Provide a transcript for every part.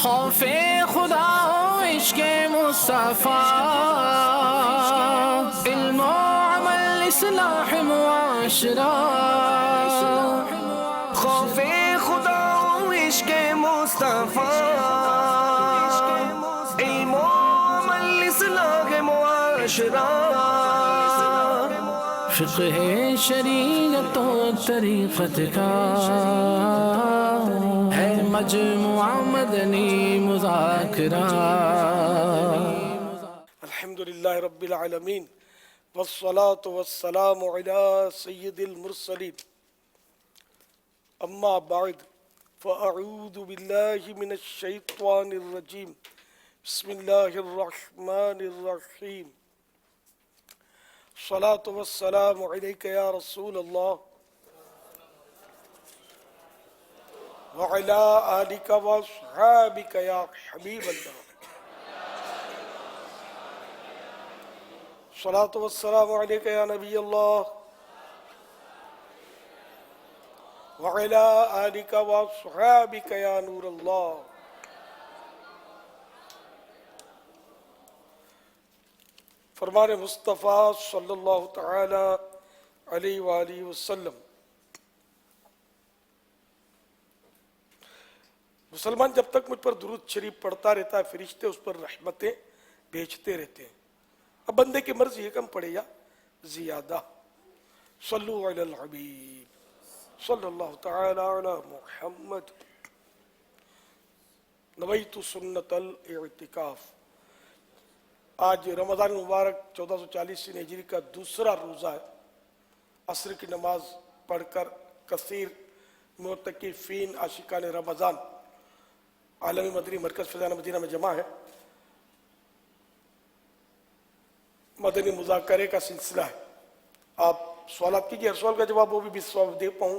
خوف خدا و عشق مصطفیٰ، علم و عمل اصلاح معاشرہ. خوف خدا و عشق مصطفیٰ، علم و عمل اصلاح معاشرہ. فقہ شریعت و طریقت کا ہے مجموعہ مدنی مذاکرہ. الحمدللہ رب العالمین والصلاة والسلام علی سید المرسلین. اما بعد فاعوذ باللہ من الشیطان الرجیم. بسم اللہ الرحمن الرحیم. الصلاة والسلام علیک یا رسول اللہ وعلی آلک واصحابک یا حبیب اللہ. الصلاة والسلام علیک یا نبی اللہ وعلی آلک واصحابک یا نور اللہ. فرمان مصطفیٰ صلی اللہ تعالی علیہ وآلہ وسلم. مسلمان جب تک مجھ پر درود شریف پڑھتا رہتا ہے فرشتے اس پر رحمتیں بھیجتے رہتے ہیں. اب بندے کی مرضی ہے کم پڑھے یا زیادہ. صلو علی الحبیب صلی اللہ تعالی علی محمد. نویت سنت الاعتکاف. آج رمضان مبارک 1440 ہجری کا دوسرا روزہ ہے. عصر کی نماز پڑھ کر کثیر معتکفین عاشقان رمضان عالمی مدنی مرکز فیضان مدینہ میں جمع ہے. مدنی مذاکرے کا سلسلہ ہے. آپ سوالات کیجیے، ہر سوال کا جواب وہ بھی سوال دے پاؤں،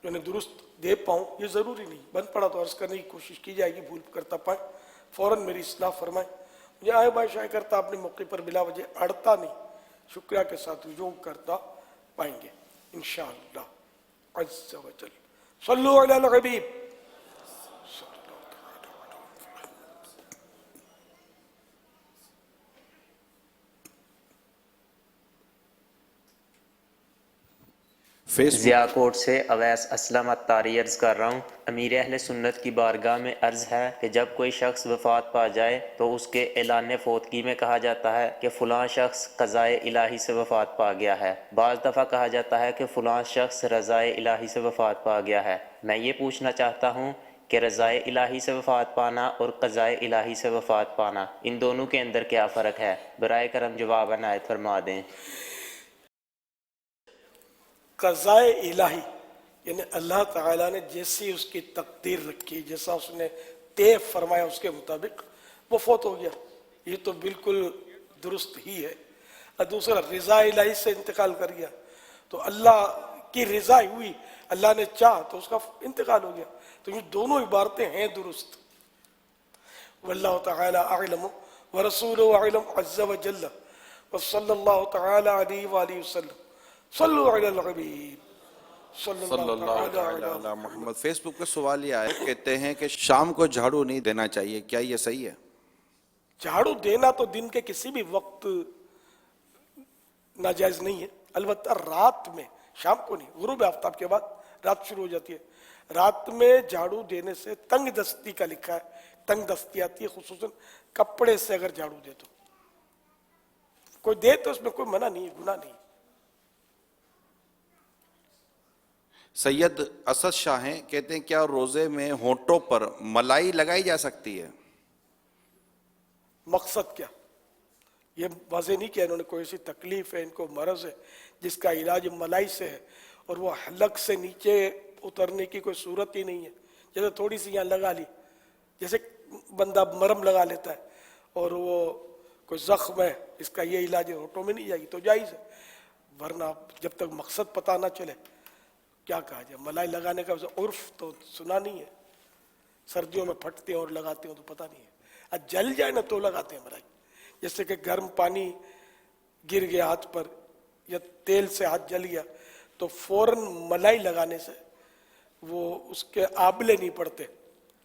یعنی درست دے پاؤں یہ ضروری نہیں. بند پڑا تو عرض کرنے کی کوشش کی جائے گی، بھول کرتا پائیں فوراً میری اصلاح فرمائیں. مجھے آئے بائے شائع کرتا اپنے موقع پر بلا وجہ اڑتا نہیں، شکریہ کے ساتھ رجوع کرتا پائیں گے انشاءاللہ عز و جل. صلو علی الحبیب. ضیاء کوٹ سے اویس اسلم اتاری عرض کر رہا ہوں. امیر اہل سنت کی بارگاہ میں عرض ہے کہ جب کوئی شخص وفات پا جائے تو اس کے اعلان فوتگی میں کہا جاتا ہے کہ فلاں شخص قضائے الہی سے وفات پا گیا ہے. بعض دفعہ کہا جاتا ہے کہ فلاں شخص رضائے الہی سے وفات پا گیا ہے. میں یہ پوچھنا چاہتا ہوں کہ رضائے الہی سے وفات پانا اور قضائے الہی سے وفات پانا ان دونوں کے اندر کیا فرق ہے؟ برائے کرم جواب عنایت فرما دیں. قضائے الہی یعنی اللہ تعالیٰ نے جیسی اس کی تقدیر رکھی، جیسا اس نے طے فرمایا اس کے مطابق وہ فوت ہو گیا، یہ تو بالکل درست ہی ہے. اور دوسرا رضا الہی سے انتقال کر گیا تو اللہ کی رضا ہوئی، اللہ نے چاہ تو اس کا انتقال ہو گیا. تو یہ دونوں عبارتیں ہیں درست. واللہ تعالی اعلم ورسولہ اعلم عز وجل وصلی اللہ تعالی علیہ وآلہ وسلم. صلو علی الحبیب صلی اللہ تعالی علی محمد. فیس بک پہ سوال یہ آئے، کہتے ہیں کہ شام کو جھاڑو نہیں دینا چاہیے، کیا یہ صحیح ہے؟ جھاڑو دینا تو دن کے کسی بھی وقت ناجائز نہیں ہے، البتہ رات میں، شام کو نہیں، غروب آفتاب کے بعد رات شروع ہو جاتی ہے. رات میں جھاڑو دینے سے تنگ دستی کا لکھا ہے، تنگ دستی آتی ہے خصوصاً کپڑے سے اگر جھاڑو دے تو. کوئی دے تو اس میں کوئی منع نہیں ہے، گناہ نہیں. سید اسد شاہ ہیں، کہتے ہیں کیا روزے میں ہونٹوں پر ملائی لگائی جا سکتی ہے؟ مقصد کیا؟ یہ واضح نہیں کیا انہوں نے. کوئی ایسی تکلیف ہے، ان کو مرض ہے جس کا علاج ملائی سے ہے اور وہ حلق سے نیچے اترنے کی کوئی صورت ہی نہیں ہے. جیسے تھوڑی سی یہاں لگا لی، جیسے بندہ مرم لگا لیتا ہے اور وہ کوئی زخم ہے، اس کا یہ علاج ہونٹوں میں نہیں جائے گی تو جائز ہے. ورنہ جب تک مقصد پتہ نہ چلے کیا کہا جائے. ملائی لگانے کا عرف تو سنا نہیں ہے. سردیوں میں پھٹتے ہیں اور لگاتے ہیں تو پتہ نہیں ہے. جل جائے نا تو لگاتے ہیں ملائی. جیسے کہ گرم پانی گر گیا ہاتھ پر یا تیل سے ہاتھ جل گیا تو فوراً ملائی لگانے سے وہ اس کے آبلے نہیں پڑتے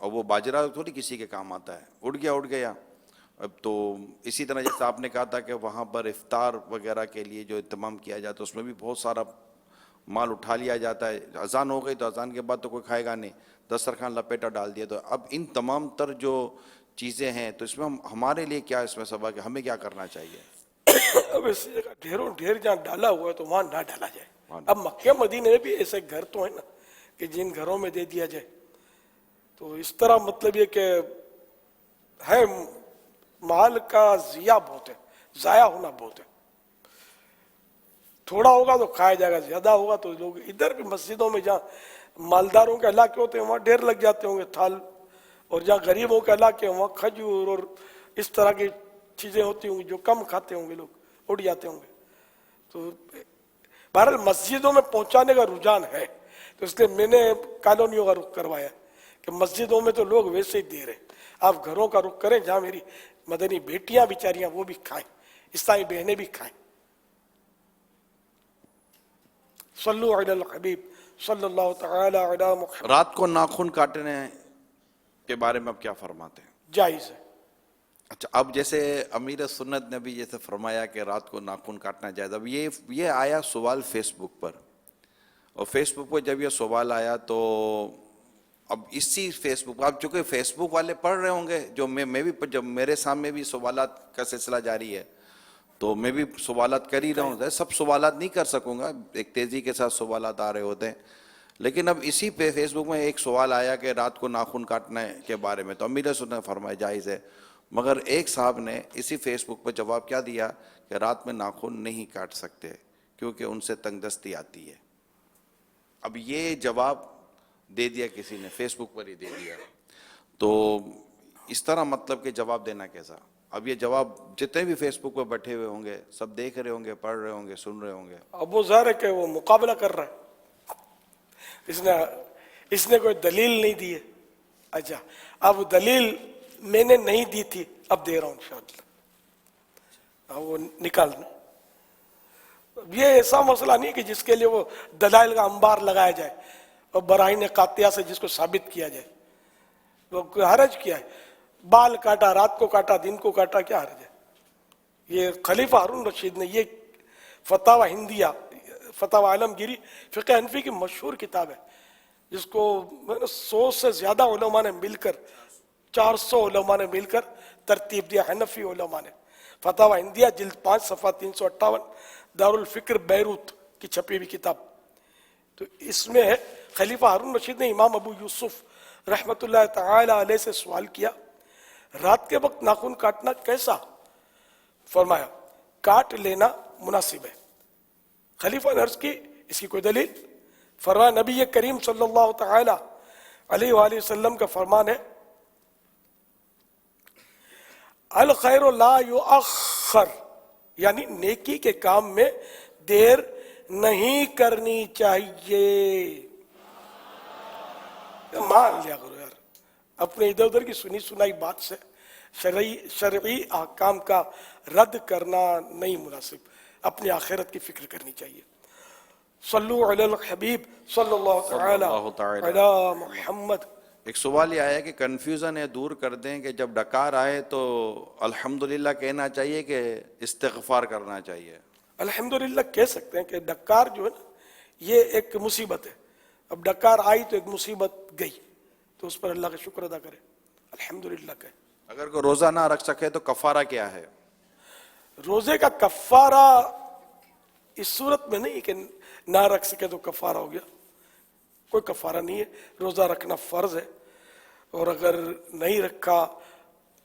اور وہ باجرہ تھوڑی کسی کے کام آتا ہے، اڑ گیا. اب تو اسی طرح جیسے آپ نے کہا تھا کہ وہاں پر افطار وغیرہ کے لیے جو اہتمام کیا جاتا ہے اس میں بھی بہت سارا مال اٹھا لیا جاتا ہے. اذان ہو گئی تو اذان کے بعد تو کوئی کھائے گا نہیں، دسترخوان لپیٹا ڈال دیا. تو اب ان تمام تر جو چیزیں ہیں تو اس میں ہمارے لیے کیا اس میں سبق ہے، ہمیں کیا کرنا چاہیے؟ اب اس جگہ ڈھیر جہاں ڈالا ہوا ہے تو وہاں نہ ڈالا جائے. اب مکہ مدینے میں بھی ایسے گھر تو ہیں نا کہ جن گھروں میں دے دیا جائے. تو اس طرح مطلب یہ کہ ہے مال کا ضیاع بہت ہے، ضائع ہونا بہت ہے. تھوڑا ہوگا تو کھایا جائے گا، زیادہ ہوگا تو لوگ ادھر بھی مسجدوں میں جہاں مالداروں کے علاقے ہوتے ہیں وہاں ڈھیر لگ جاتے ہوں گے تھال، اور جہاں غریبوں کے علاقے ہیں وہاں کھجور اور اس طرح کی چیزیں ہوتی ہوں گی جو کم کھاتے ہوں گے لوگ اڑ جاتے ہوں گے. تو بہرحال مسجدوں میں پہنچانے کا رجحان ہے، تو اس لیے میں نے کالونیوں کا رخ کروایا کہ مسجدوں میں تو لوگ ویسے ہی دے رہے، آپ گھروں کا رخ کریں جہاں میری مدنی بیٹیاں بیچاریاں وہ بھی کھائیں، اسلامی بہنیں بھی کھائیں. صلو علی الحبیب صلی اللہ تعالی علی محمد. رات کو ناخن کاٹنے کے بارے میں اب کیا فرماتے ہیں؟ جائز ہے. اچھا، اب جیسے امیر سنت نے بھی جیسے فرمایا کہ رات کو ناخن کاٹنا جائز. اب یہ آیا سوال فیس بک پر، اور فیس بک پر جب یہ سوال آیا تو اب اسی فیس بک، اب چونکہ فیس بک والے پڑھ رہے ہوں گے، جو میں بھی جب میرے سامنے بھی سوالات کا سلسلہ جاری ہے تو میں بھی سوالات کر ہی رہا ہوں. سب سوالات نہیں کر سکوں گا، ایک تیزی کے ساتھ سوالات آ رہے ہوتے ہیں. لیکن اب اسی پہ فیس بک میں ایک سوال آیا کہ رات کو ناخن کاٹنے کے بارے میں، تو امیر سنت نے فرمایا جائز ہے. مگر ایک صاحب نے اسی فیس بک پہ جواب کیا دیا کہ رات میں ناخن نہیں کاٹ سکتے کیونکہ ان سے تنگ دستی آتی ہے. اب یہ جواب دے دیا کسی نے، فیس بک پر ہی دے دیا. تو اس طرح مطلب کہ جواب دینا کیسا؟ اب یہ جواب جتنے بھی فیس بک پہ بیٹھے ہوئے ہوں گے سب دیکھ رہے ہوں گے، پڑھ رہے ہوں گے، سن رہے ہوں گے. اب وہ ظاہر ہے کہ وہ مقابلہ کر رہا ہے، اس نے کوئی دلیل نہیں دی ہے. اچھا، اب دلیل میں نے نہیں دی تھی، اب دے رہا ہوں انشاءاللہ. اب وہ نکالنا یہ ایسا مسئلہ نہیں کہ جس کے لیے وہ دلائل کا انبار لگایا جائے اور براہین قاطعہ سے جس کو ثابت کیا جائے. وہ حرج کیا ہے؟ بال کاٹا، رات کو کاٹا، دن کو کاٹا، کیا حرج ہے؟ یہ خلیفہ ہارون رشید نے، یہ فتاوی ہندیہ، فتاوی عالمگیری فقہ حنفی کی مشہور کتاب ہے جس کو 100 سے زیادہ علماء نے مل کر، 400 علماء نے مل کر ترتیب دیا. حنفی علماء نے فتاوی ہندیہ جلد 5 صفحہ 358، دارالفکر بیروت کی چھپی ہوئی کتاب. تو اس میں خلیفہ ہارون رشید نے امام ابو یوسف رحمت اللہ تعالی علیہ سے سوال کیا، رات کے وقت ناخن کاٹنا کیسا؟ فرمایا کاٹ لینا مناسب ہے. خلیفہ نے عرض کی اس کی کوئی دلیل؟ فرمایا نبی کریم صلی اللہ تعالی علیہ وآلہ وسلم کا فرمان ہے، الخیر لا یؤخر، یعنی نیکی کے کام میں دیر نہیں کرنی چاہیے. مان لیا کرو یار، اپنے ادھر ادھر کی سنی سنائی بات سے شرعی احکام کا رد کرنا نہیں مناسب. اپنی آخرت کی فکر کرنی چاہیے. صلو علی الحبیب صلی اللہ تعالی علی محمد. ایک سوال یہ آیا کہ کنفیوژن ہے دور کر دیں کہ جب ڈکار آئے تو الحمدللہ کہنا چاہیے کہ استغفار کرنا چاہیے؟ الحمدللہ کہہ سکتے ہیں کہ ڈکار جو ہے نا یہ ایک مصیبت ہے. اب ڈکار آئی تو ایک مصیبت گئی، تو اس پر اللہ کا شکر ادا کرے، الحمدللہ کہے. اگر کوئی روزہ نہ رکھ سکے تو کفارہ کیا ہے؟ روزے کا کفارہ اس صورت میں نہیں کہ نہ رکھ سکے تو کفارہ ہو گیا، کوئی کفارہ نہیں ہے. روزہ رکھنا فرض ہے، اور اگر نہیں رکھا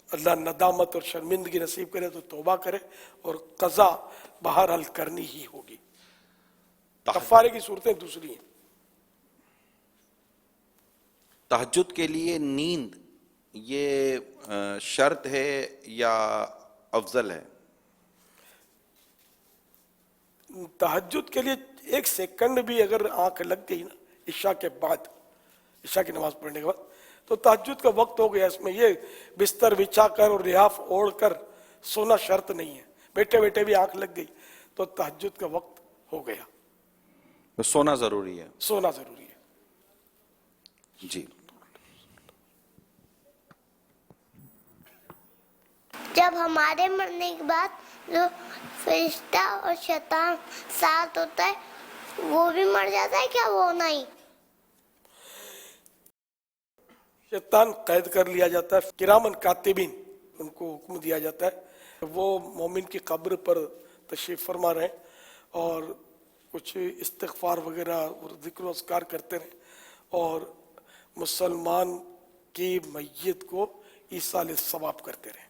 اللہ ندامت اور شرمندگی نصیب کرے تو توبہ کرے، اور قضا بہرحال کرنی ہی ہوگی. کفارے کی صورتیں دوسری ہیں. تہجد کے لیے نیند یہ شرط ہے یا افضل ہے؟ تہجد کے لیے 1 سیکنڈ بھی اگر آنکھ لگ گئی نا عشاء کے بعد، عشاء کی نماز پڑھنے کے بعد، تو تہجد کا وقت ہو گیا. اس میں یہ بستر بچھا کر اور لحاف اوڑھ کر سونا شرط نہیں ہے. بیٹھے بیٹھے بھی آنکھ لگ گئی تو تہجد کا وقت ہو گیا. سونا ضروری ہے. سونا ضروری ہے. جی. جب ہمارے مرنے کے بعد جو فرشتہ اور شیطان ساتھ ہوتا ہے وہ بھی مر جاتا ہے کیا؟ وہ نہیں. شیطان قید کر لیا جاتا ہے، کرامن کاتبین ان کو حکم دیا جاتا ہے وہ مومن کی قبر پر تشریف فرما رہے ہیں اور کچھ استغفار وغیرہ اور ذکر و اذکار کرتے رہیں اور مسلمان کی میت کو ایصال ثواب کرتے رہیں.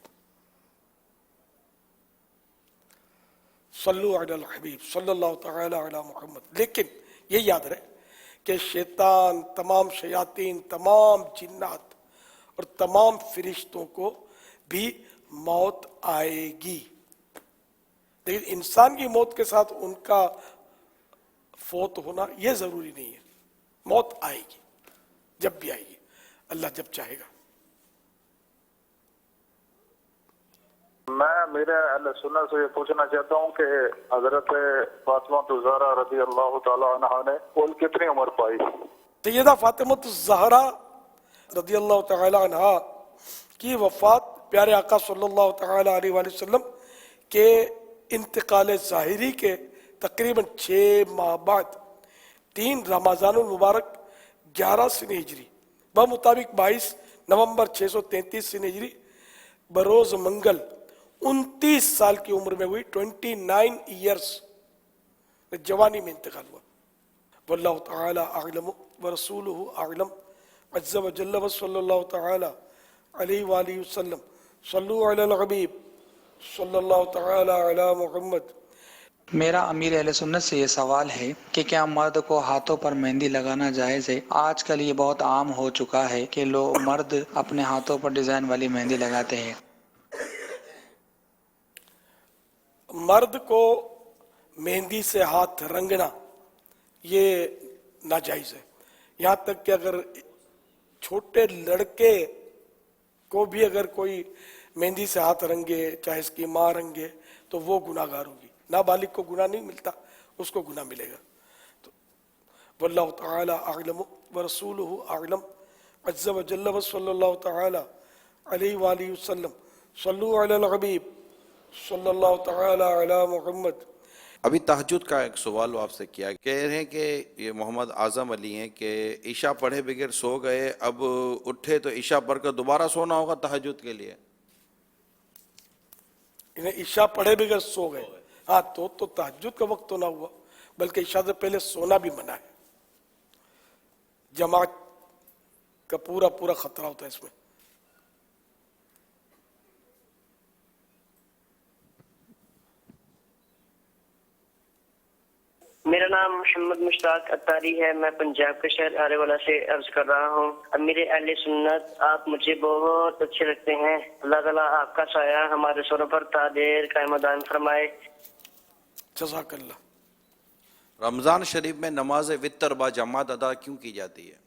صلو علی الحبیب صلی اللہ تعالی علی محمد. لیکن یہ یاد رہے کہ شیطان، تمام شیاطین، تمام جنات اور تمام فرشتوں کو بھی موت آئے گی، لیکن انسان کی موت کے ساتھ ان کا فوت ہونا یہ ضروری نہیں ہے. موت آئے گی، جب بھی آئے گی، اللہ جب چاہے گا. میں میرے اہل سنت سے یہ پوچھنا چاہتا ہوں کہ حضرت فاطمہ الزہرا رضی اللہ تعالی عنہا نے کل کتنی عمر پائی؟ سیدہ فاطمہ الزہرا رضی اللہ تعالی عنہا کی وفات پیارے آقا صلی اللہ تعالی علیہ وآلہ وسلم کے انتقال ظاہری کے تقریباً 6 ماہ بعد 3 رمضان المبارک 11 سن ہجری بمطابق 22 نومبر 633 سن ہجری بروز منگل 29 سال کی عمر میں ہوئی. 29 ایئرس جوانی میں انتقال ہوا. واللہ تعالی اعلم ورسولہ اعلم عز وجل وصلی اللہ تعالی علیہ وآلہ وسلم. صلو علی الحبیب صلی اللہ تعالی علی محمد. میرا امیر اہل سنت سے یہ سوال ہے کہ کیا مرد کو ہاتھوں پر مہندی لگانا جائز ہے؟ آج کل یہ بہت عام ہو چکا ہے کہ لوگ مرد اپنے ہاتھوں پر ڈیزائن والی مہندی لگاتے ہیں. مرد کو مہندی سے ہاتھ رنگنا یہ ناجائز ہے. یہاں تک کہ اگر چھوٹے لڑکے کو بھی اگر کوئی مہندی سے ہاتھ رنگے، چاہے اس کی ماں رنگے، تو وہ گناہ گار ہوگی. نابالغ کو گناہ نہیں ملتا، اس کو گناہ ملے گا. تو واللہ تعالی اعلم ورسولہ اعلم عز وجل وصلی اللہ تعالی علیہ وآلہ وسلم. صلو علی الحبیب صلی اللہ تعالی علی محمد. ابھی تہجد کا ایک سوال آپ سے کیا، کہہ رہے ہیں کہ یہ محمد اعظم علی ہیں کہ عشاء پڑھے بغیر سو گئے، اب اٹھے تو عشاء پڑھ کر دوبارہ سونا ہوگا تہجد کے لیے. انہیں عشاء پڑھے بغیر سو گئے، ہاں تو تہجد کا وقت تو نہ ہوا، بلکہ عشاء سے پہلے سونا بھی منع ہے. جماعت کا پورا خطرہ ہوتا ہے اس میں. میرا نام محمد مشتاق اتاری ہے، میں پنجاب کے شہر آرے والا سے عرض کر رہا ہوں. امیر اہل سنت آپ مجھے بہت اچھے لگتے ہیں. اللہ تعالیٰ آپ کا سایہ ہمارے سروں پر تا دیر قائم و دائم فرمائے. جزاک اللہ. رمضان شریف میں نماز وتر با جماعت ادا کیوں کی جاتی ہے؟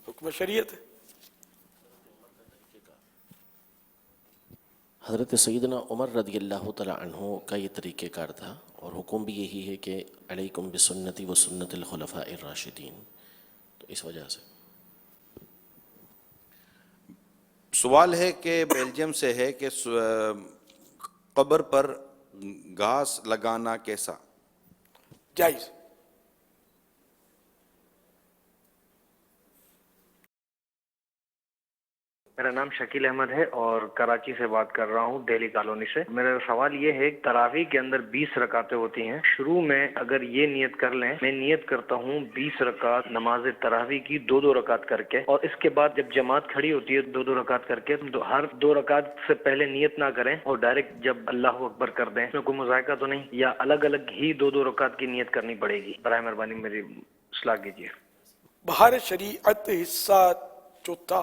حکم شریعت ہے. حضرت سیدنا عمر رضی اللہ تعالی عنہ کا یہ طریقہ کار تھا اور حکم بھی یہی ہے کہ علیکم بسنتی و سنت الخلفاء الراشدین. تو اس وجہ سے سوال ہے کہ بیلجیم سے ہے کہ قبر پر گھاس لگانا کیسا؟ جائز. میرا نام شکیل احمد ہے اور کراچی سے بات کر رہا ہوں، دہلی کالونی سے. میرا سوال یہ ہے، تراویح کے اندر 20 رکعتیں ہوتی ہیں. شروع میں اگر یہ نیت کر لیں، میں نیت کرتا ہوں 20 رکعت نماز تراویح کی 2 رکعت کر کے، اور اس کے بعد جب جماعت کھڑی ہوتی ہے 2 رکعت کر کے، تو ہر 2 رکعت سے پہلے نیت نہ کریں اور ڈائریکٹ جب اللہ اکبر کر دیں. اس میں کوئی مذائقہ تو نہیں، یا الگ الگ ہی 2 رکعت کی نیت کرنی پڑے گی؟ برائے مہربانی میری اصلاح کیجیے. بہار شریعت حصہ چوتھا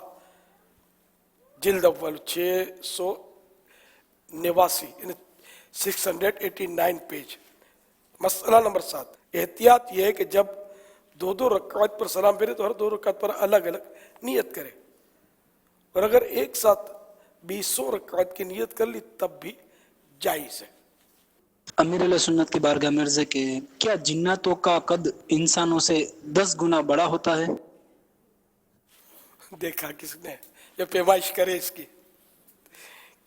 جلد اول 689 689 پیج، مسئلہ نمبر 7. احتیاط یہ ہے کہ جب 2 رکعت پر سلام پھیرے تو ہر 2 رکعت پر الگ الگ نیت کرے، اور اگر ایک ساتھ 20 رکعت کی نیت کر لی تب بھی جائز ہے. امیر علیہ سنت کی بارگاہ میں عرض ہے کہ کیا جناتوں کا قد انسانوں سے 10 گنا بڑا ہوتا ہے؟ دیکھا کس نے؟ یہ پیمائش کرے اس کی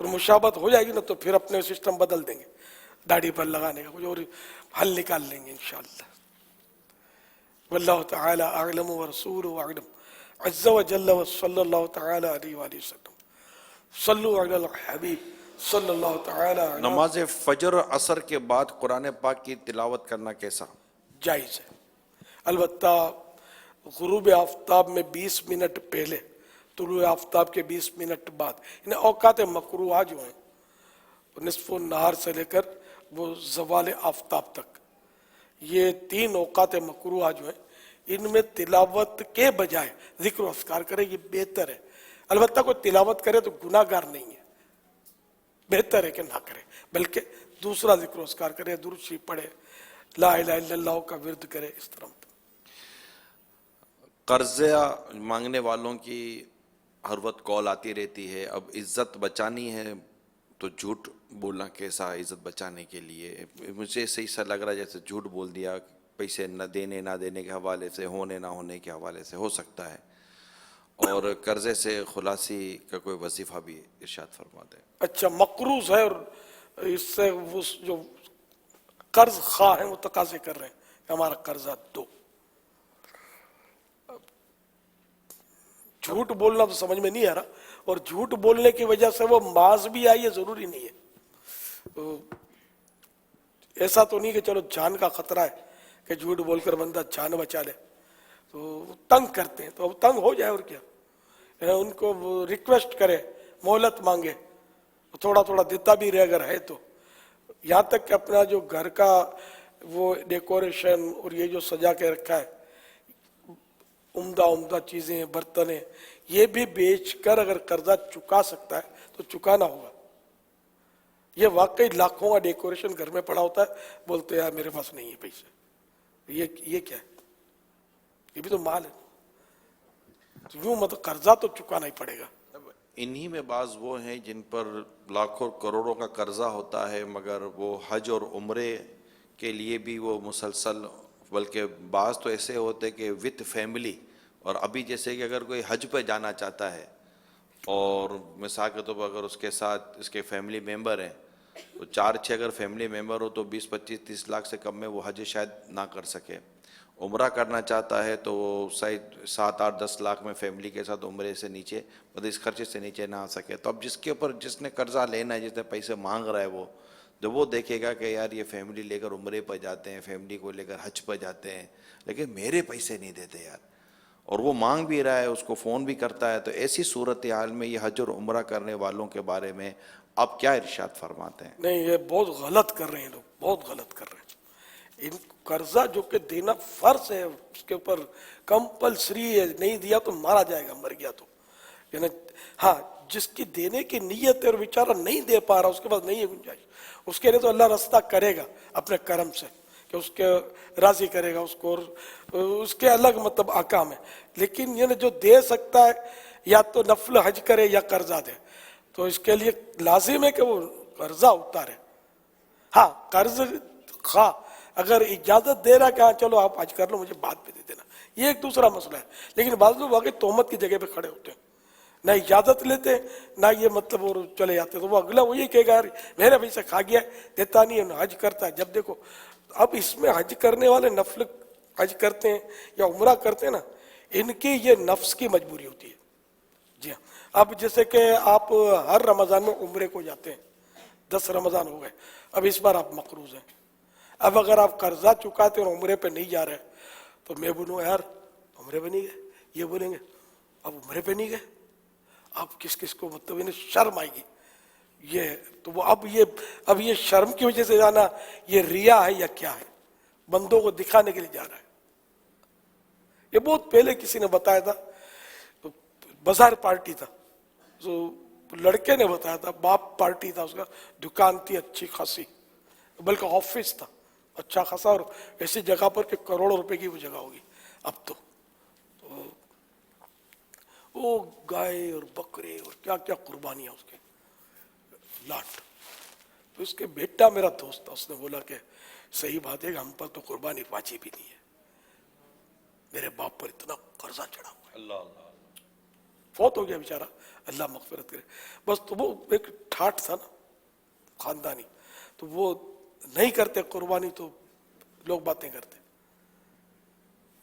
اور مشابہت ہو جائے گی نا تو پھر اپنے سسٹم بدل دیں گے, داڑھی پر لگانے کا کچھ اور حل نکال لیں گے انشاءاللہ. واللہ تعالی اعلم ورسولہ اعلم عز وجل وصلی اللہ تعالی علیہ وآلہ وسلم. صلو علی الحبیب صلی اللہ تعالی علیہ. نماز فجر عصر کے بعد قرآن پاک کی تلاوت کرنا کیسا؟ جائز ہے, البتہ غروب آفتاب میں 20 منٹ پہلے, طلوع آفتاب کے 20 منٹ بعد, انہیں اوقات مکروہہ جو ہیں نصف النہار سے لے کر وہ زوال آفتاب تک, یہ 3 اوقات مکروہہ جو ہیں ان میں تلاوت کے بجائے ذکر و اذکار کرے, یہ بہتر ہے. البتہ کوئی تلاوت کرے تو گناہ گار نہیں ہے, بہتر ہے کہ نہ کرے, بلکہ دوسرا ذکر و اذکار کرے, درود شریف پڑھے, لا الہ الا اللہ کا ورد کرے, اس طرح. قرضہ مانگنے والوں کی ہر وقت کال آتی رہتی ہے, اب عزت بچانی ہے تو جھوٹ بولنا کیسا عزت بچانے کے لیے؟ مجھے صحیح سا لگ رہا ہے جیسے جھوٹ بول دیا پیسے نہ دینے کے حوالے سے, ہونے نہ ہونے کے حوالے سے ہو سکتا ہے, اور قرضے سے خلاصی کا کوئی وظیفہ بھی ارشاد فرماتے ہیں. اچھا, مقروض ہے اور اس سے وہ جو قرض خواہ ہیں وہ تقاضے کر رہے ہیں کہ ہمارا قرضہ دو. جھوٹ بولنا تو سمجھ میں نہیں آ رہا, اور جھوٹ بولنے کی وجہ سے وہ معاذ بھی آئی, یہ ضروری نہیں ہے. ایسا تو نہیں کہ چلو جان کا خطرہ ہے کہ جھوٹ بول کر بندہ جان بچا لے, تو تنگ کرتے ہیں تو اب تنگ ہو جائے, اور کیا, ان کو ریکویسٹ کرے, مہلت مانگے, تھوڑا تھوڑا دیتا بھی رہے اگر ہے تو. یہاں تک کہ اپنا جو گھر کا وہ ڈیکوریشن اور یہ جو سجا کے رکھا ہے, عمدہ چیزیں, برتنیں, یہ بھی بیچ کر اگر قرضہ چکا سکتا ہے تو چکانا ہوگا. یہ واقعی لاکھوں کا ڈیکوریشن گھر میں پڑا ہوتا ہے, بولتے ہیں یار میرے پاس نہیں ہے پیسے, یہ کیا ہے, یہ بھی تو مال ہے, یوں مطلب قرضہ تو چکانا ہی پڑے گا. انہی میں بعض وہ ہیں جن پر لاکھوں کروڑوں کا قرضہ ہوتا ہے, مگر وہ حج اور عمرے کے لیے بھی وہ مسلسل, بلکہ بعض تو ایسے ہوتے کہ وتھ فیملی, اور ابھی جیسے کہ اگر کوئی حج پہ جانا چاہتا ہے اور مثال کے طور پر اگر اس کے ساتھ اس کے فیملی ممبر ہیں تو 4-6 اگر فیملی ممبر ہو تو 20-25-30 لاکھ سے کم میں وہ حج شاید نہ کر سکے. عمرہ کرنا چاہتا ہے تو وہ شاید 7-8-10 لاکھ میں فیملی کے ساتھ عمرے سے نیچے, مطلب اس خرچے سے نیچے نہ آ سکے. تو اب جس کے اوپر جس نے قرضہ لینا ہے, جس نے پیسے مانگ رہا ہے, وہ جب وہ دیکھے گا کہ یار یہ فیملی لے کر عمرے پہ جاتے ہیں, فیملی کو لے کر حج پہ جاتے ہیں, لیکن میرے پیسے نہیں دیتے یار, اور وہ مانگ بھی رہا ہے, اس کو فون بھی کرتا ہے, تو ایسی صورتحال میں یہ حج اور عمرہ کرنے والوں کے بارے میں آپ کیا ارشاد فرماتے ہیں؟ نہیں, یہ بہت غلط کر رہے ہیں لوگ, بہت غلط کر رہے ہیں. ان قرضہ جو کہ دینا فرض ہے, اس کے اوپر کمپلسری ہے, نہیں دیا تو مارا جائے گا, مر گیا تو. یعنی ہاں, جس کی دینے کی نیت ہے اور بیچارہ نہیں دے پا رہا, اس کے پاس نہیں ہے گنجائش, اس کے لیے تو اللہ راستہ کرے گا اپنے کرم سے کہ اس کے راضی کرے گا اس کو, اور اس کے الگ مطلب احکام ہے. لیکن یہ جو دے سکتا ہے یا تو نفل حج کرے یا قرضہ دے, تو اس کے لیے لازم ہے کہ وہ قرضہ اتارے. ہاں, قرض خواہ اگر اجازت دے رہا کہ ہاں چلو آپ حج کر لو, مجھے بعد میں دے دینا, یہ ایک دوسرا مسئلہ ہے. لیکن بعض لوگ واقعی تہمت کی جگہ پہ کھڑے ہوتے ہیں, نہ اجازت لیتے نہ یہ مطلب اور چلے جاتے, تو وہ اگلا وہی کہے گا یار میرے پیسے کھا گیا دیتا نہیں ہے, حج کرتا ہے. جب دیکھو اب اس میں حج کرنے والے نفل حج کرتے ہیں یا عمرہ کرتے ہیں نا, ان کی یہ نفس کی مجبوری ہوتی ہے. جی ہاں, اب جیسے کہ آپ ہر رمضان میں عمرے کو جاتے ہیں, 10 رمضان ہو گئے, اب اس بار آپ مقروض ہیں. اب اگر آپ قرضہ چکاتے اور عمرے پہ نہیں جا رہے تو میں بولوں یار عمرے پہ نہیں گئے, یہ بولیں گے اب عمرے پہ نہیں گئے, اب کس کو مطلب انہیں شرم آئے گی. یہ تو وہ اب یہ شرم کی وجہ سے جانا, یہ ریا ہے یا کیا ہے, بندوں کو دکھانے کے لیے جا رہا ہے. یہ بہت پہلے کسی نے بتایا تھا, بازار پارٹی تھا, جو لڑکے نے بتایا تھا, باپ پارٹی تھا, اس کا دکان تھی اچھی خاصی, بلکہ آفس تھا اچھا خاصا, اور ایسی جگہ پر کہ کروڑوں روپے کی وہ جگہ ہوگی. اب تو وہ گائے اور بکرے اور کیا کیا قربانیاں اس کے لاٹ. تو اس کے بیٹا میرا دوست تھا, اس نے بولا کہ صحیح بات ہے کہ ہم پر تو قربانی واجب بھی نہیں ہے, میرے باپ پر اتنا قرضہ چڑھا ہوا ہے. اللہ اللہ. فوت ہو گیا بیچارہ, اللہ مغفرت کرے. بس تو وہ ایک ٹھاٹ تھا نا خاندانی, تو وہ نہیں کرتے قربانی تو لوگ باتیں کرتے.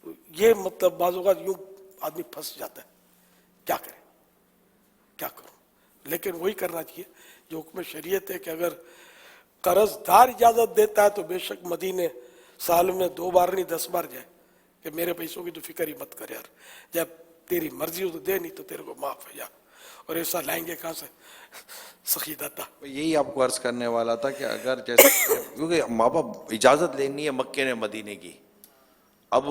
تو یہ مطلب بعض اوقات یوں آدمی پھنس جاتا ہے, کیا کرے کیا کروں. لیکن وہی کرنا چاہیے جو حکم شریعت ہے کہ اگر قرض دار اجازت دیتا ہے تو بے شک مدینے سال میں 2 بار نہیں 10 بار جائے کہ میرے پیسوں کی تو فکر ہی مت کر یار, جب تیری مرضی ہو تو دے, نہیں تو تیرے کو معاف ہے یار. اور ایسا لائیں گے کہاں سے سخی داتا. یہی آپ کو عرض کرنے والا تھا کہ اگر جیسے کیونکہ ماں باپ اجازت لینی ہے مکے نے مدینے کی, اب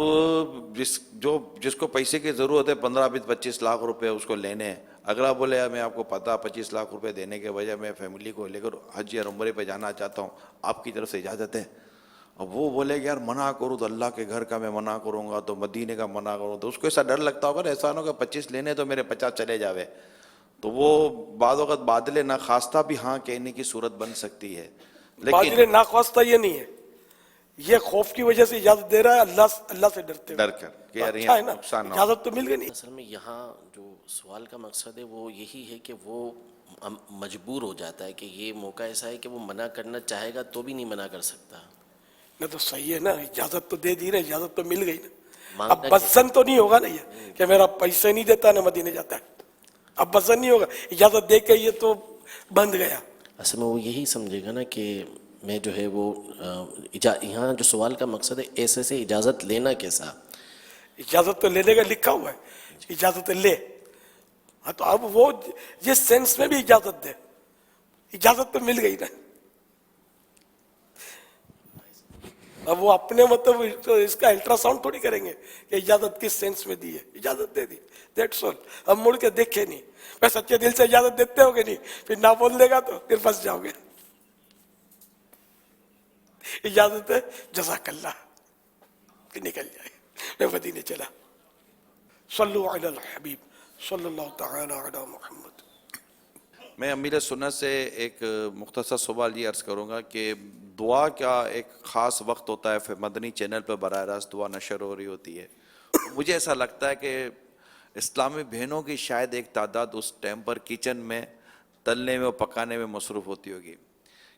جس کو پیسے کی ضرورت ہے 15-25 لاکھ روپے اس کو لینے ہیں, اگلا بولے میں آپ کو پتا 25 لاکھ روپے دینے کے وجہ میں فیملی کو لے کر حج یا عمرے پہ جانا چاہتا ہوں, آپ کی طرف سے اجازت ہے. اب وہ بولے کہ یار منع کروں تو اللہ کے گھر کا میں منع کروں گا, تو مدینے کا منع کروں, تو اس کو ایسا ڈر لگتا ہوگا نا, ایسا نہ ہو کہ 25 لینے تو میرے 50 چلے جاوے. تو وہ بعض اوقات بادل ناخواستہ بھی ہاں کہنے کی صورت بن سکتی ہے. بادل ناخواستہ یہ نہیں ہے, یہ خوف کی وجہ سے اجازت دے رہا ہے, اللہ سے ڈرتے ڈر کر کہ یار اچھا ہے نا, نقصان نہ ہو. اجازت تو مل گئی نہیں. اصل میں یہاں جو سوال کا مقصد ہے وہ یہی ہے کہ وہ مجبور ہو جاتا ہے کہ یہ موقع ایسا ہے کہ وہ منع کرنا چاہے گا تو بھی نہیں منع کر سکتا. نہ تو صحیح ہے نا, اجازت تو دے دی نا, اجازت تو مل گئی نا. اب بزن تو نہیں ہوگا نا یہ کہ میرا پیسے نہیں دیتا نہ مدینے جاتا ہے, اب بزن نہیں ہوگا, اجازت دے کے یہ تو بند گیا. اصل میں وہ یہی سمجھے گا نا کہ میں جو ہے وہ یہاں جو سوال کا مقصد ہے ایسے سے اجازت لینا کیسا. اجازت تو لینے کا لکھا ہوا ہے, اجازت لے. ہاں تو اب وہ جس سینس میں بھی اجازت دے, اجازت تو مل گئی نا. اب وہ اپنے مطلب اس کا الٹرا ساؤنڈ تھوڑی کریں گے کہ اجازت کس سینس میں دی ہے, اجازت دے دی, دیٹس آل. اب مڑ کے دیکھے نہیں, میں سچے دل سے اجازت دیتے ہو گے نہیں, پھر نہ بول دے گا تو پھر پھنس جاؤ گے. اجازت ہے جزاک اللہ کہ نکل جائے, میں مدینے چلا. صلو علی الحبیب صلی اللہ تعالی علی محمد. میں امیر سنت سے ایک مختصر سوال یہ عرض کروں گا کہ دعا کا ایک خاص وقت ہوتا ہے, مدنی چینل پر براہ راست دعا نشر ہو رہی ہوتی ہے. مجھے ایسا لگتا ہے کہ اسلامی بہنوں کی شاید ایک تعداد اس ٹائم پر کچن میں تلنے میں اور پکانے میں مصروف ہوتی ہوگی.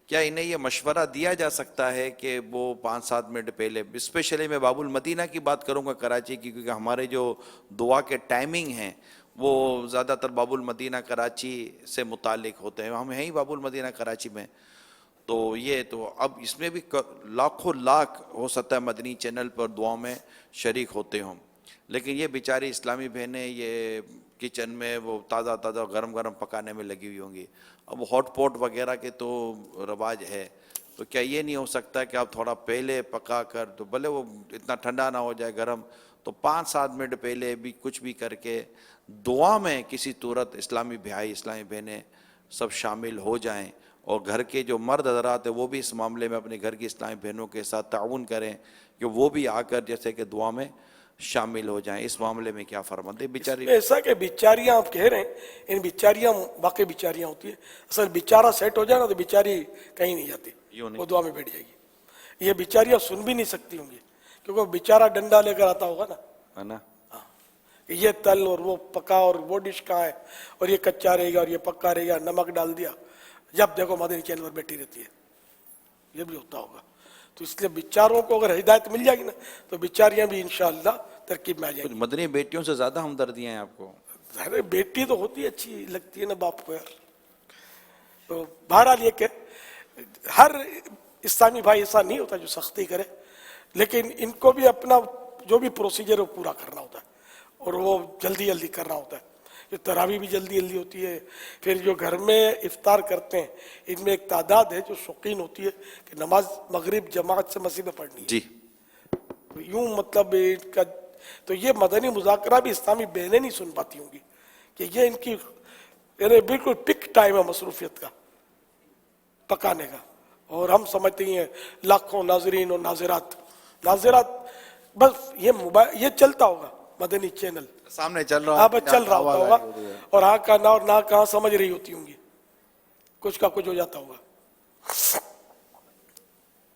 کیا انہیں یہ مشورہ دیا جا سکتا ہے کہ وہ 5-7 منٹ پہلے, اسپیشلی میں باب المدینہ کی بات کروں گا کراچی کی, کیونکہ ہمارے جو دعا کے ٹائمنگ ہیں وہ زیادہ تر باب المدینہ کراچی سے متعلق ہوتے ہیں, ہم ہیں ہی باب المدینہ کراچی میں. تو یہ تو اب اس میں بھی لاکھوں لاکھ ہو سکتا ہے مدنی چینل پر دعاؤں میں شریک ہوتے ہوں, لیکن یہ بیچاری اسلامی بہنیں یہ کچن میں وہ تازہ تازہ گرم گرم پکانے میں لگی ہوئی ہوں گی. اب ہاٹ پوٹ وغیرہ کے تو رواج ہے, تو کیا یہ نہیں ہو سکتا کہ آپ تھوڑا پہلے پکا کر, تو بھلے وہ اتنا ٹھنڈا نہ ہو جائے گرم, تو 5-7 منٹ پہلے بھی کچھ بھی کر کے دعا میں کسی صورت اسلامی بھائی اسلامی بہنیں سب شامل ہو جائیں, اور گھر کے جو مرد حضرات ہیں وہ بھی اس معاملے میں اپنے گھر کی اسلامی بہنوں کے ساتھ تعاون کریں کہ وہ بھی آ کر جیسے کہ دعا میں شامل ہو جائیں. اس معاملے میں کیا فرماتے ہیں بیچاری؟ ایسا کہ بیچاریاں آپ کہہ رہے ہیں, ان بیچاریاں واقعی بیچاریاں ہوتی ہیں. اصل بیچارہ سیٹ ہو جائے نا تو بیچاری کہیں نہیں جاتی, وہ دعا میں بیٹھ جائے گی. یہ بیچاریاں سن بھی نہیں سکتی ہوں گی کیونکہ بیچارہ ڈنڈا لے کر آتا ہوگا نا, یہ تل اور وہ پکا اور وہ ڈش کہاں ہے, اور یہ کچا رہے گا اور یہ پکا رہے گا, نمک ڈال دیا, جب دیکھو مدنی چینل پر بیٹھی رہتی ہے. یہ بھی ہوتا ہوگا. تو اس لیے بیچاروں کو اگر ہدایت مل جائے گی نا تو بیچاریاں بھی انشاءاللہ ترکیب میں آ جائیں گی. مدنی بیٹیوں سے زیادہ ہمدردیاں ہیں آپ کو؟ ظاہر بیٹی تو ہوتی اچھی لگتی ہے نا باپ کو یار. تو بہرحال یہ کہ ہر اسلامی بھائی ایسا نہیں ہوتا جو سختی کرے, لیکن ان کو بھی اپنا جو بھی پروسیجر ہے وہ پورا کرنا ہوتا ہے, اور وہ جلدی جلدی کرنا ہوتا ہے. یہ تراویح بھی جلدی جلدی ہوتی ہے. پھر جو گھر میں افطار کرتے ہیں ان میں ایک تعداد ہے جو شوقین ہوتی ہے کہ نماز مغرب جماعت سے مسجد میں پڑھنی ہے. جی یوں مطلب ان کا, تو یہ مدنی مذاکرہ بھی اسلامی بہنیں نہیں سن پاتی ہوں گی کہ یہ ان کی بالکل پک ٹائم ہے مصروفیت کا پکانے کا. اور ہم سمجھتے ہیں لاکھوں ناظرین اور ناظرات بس یہ چلتا ہوگا مدنی چینل سامنے چل رہا چل رہا ہوگا, اور ہاں کا نہ اور نہ کہاں سمجھ رہی ہوتی ہوں گی, کچھ کا کچھ ہو جاتا ہوگا.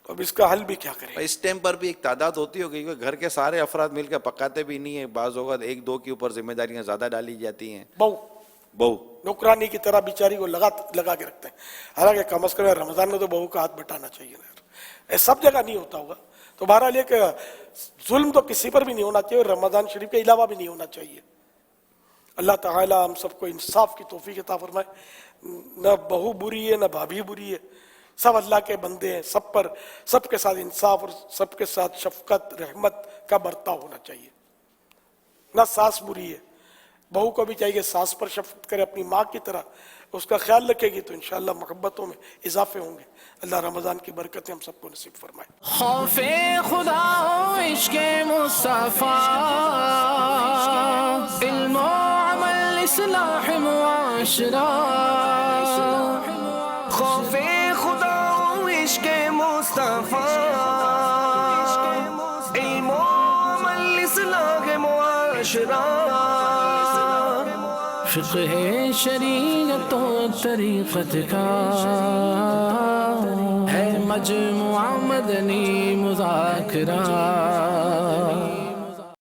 تو اب اس کا حل بھی کیا کریں؟ اس ٹائم پر بھی ایک تعداد ہوتی ہوگی کہ گھر کے سارے افراد مل کر پکاتے بھی نہیں ہیں، بعض اوقات ایک دو کے اوپر ذمہ داریاں زیادہ ڈالی جاتی ہیں. بہو نوکرانی کی طرح بیچاری کو لگا کے رکھتے ہیں. حالانکہ کم از کم رمضان میں تو بہو کا ہاتھ بٹانا چاہیے نا. سب جگہ نہیں ہوتا ہوگا. تو بہرحال یہ کہ ظلم تو کسی پر بھی نہیں ہونا چاہیے اور رمضان شریف کے علاوہ بھی نہیں ہونا چاہیے. اللہ تعالی ہم سب کو انصاف کی توفیق عطا فرمائے. نہ بہو بری ہے نہ بھابھی بری ہے، سب اللہ کے بندے ہیں. سب کے ساتھ انصاف اور سب کے ساتھ شفقت رحمت کا برتاؤ ہونا چاہیے. نہ ساس بری ہے، بہو کو بھی چاہیے کہ ساس پر شفقت کرے اپنی ماں کی طرح، اس کا خیال رکھے گی تو انشاءاللہ محبتوں میں اضافے ہوں گے. اللہ رمضان کی برکتیں ہم سب کو نصیب فرمائے. خوف خدا و عشق مصطفیٰ، علم و عمل اصلاح معاشرہ. خوف خدا و عشق مصطفیٰ، علم و عمل اصلاح معاشرہ. فقہ شریعت و طریقت کا ہے مجموعہ مدنی مذاکرہ.